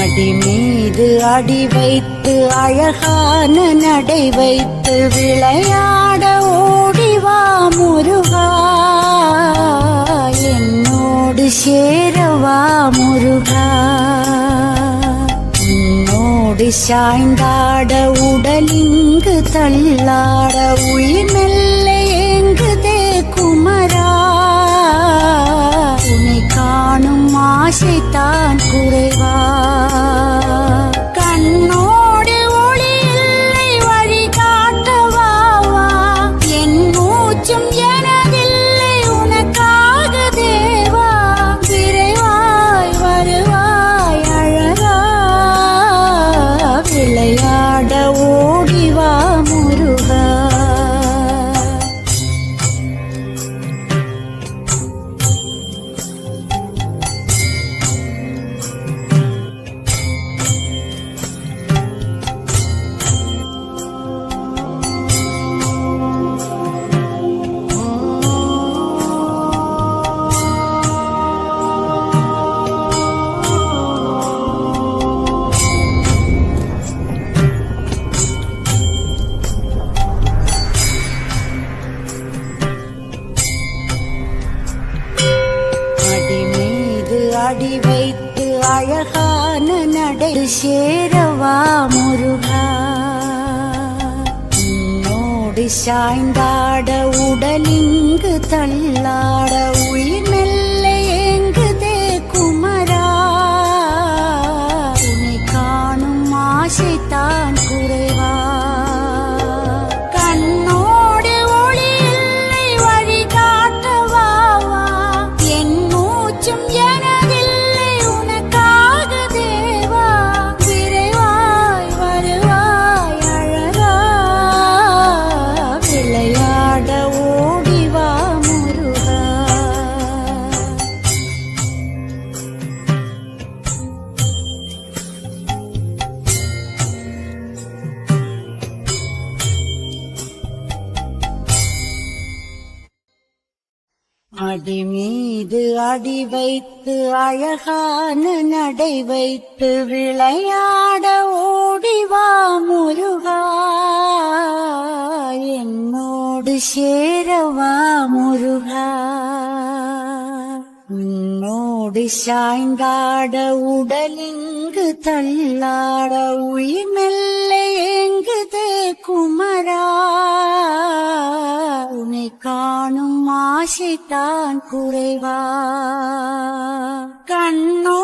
அடி மீது அடி வைத்து அழகான நடை வைத்து விளையாட ஓடிவா முருகா, என்னோடு சேரவா முருகா. உன்னோடு சாய்ந்தாட உடலிங்கு தள்ளாட உயிர் மெல்ல ஏங்குதே குமரா, உன்னை காணும் ஆசைத்தான் குறைவா. கண்ணோடு ஒளி இல்லை வழி காட்டவாவா, என் மூச்சும் எனதில்லை உனக்காக தேவா. விரைவாய் வருவாய் அழகா, விளையாட ஓடிவா முருகா. அடி வைத்து அழகான நடை சேரவா முருகா, உன்னோடு சாய்ந்தாட உடலிங்கு தள்ளாட உயிர் மெல்ல ஏங்குதே குமரா, உன்னை காணும் ஆசைத்தான் குறைவா. கண்ணோடு ஒளி இல்லை வழி காட்டவாவா, என் மூச்சும் எனதில்லை உனக்காக தேவா. விரைவாய் வருவாய் அழகா, விளையாட ஓடிவா முருகா. அடி மீது அடி வைத்து அழகான நடை வைத்து விளையாட ஓடிவா முருகா, என்னோடு சேரவா முருகா. உன்னோடு சாய்ந்தாட உடலிங்கு தள்ளாட உயிர் மெல்ல ஏங்குதே குமரா, உன்னை காணும் ஆசைத்தான் குறைவா. கண்ணோ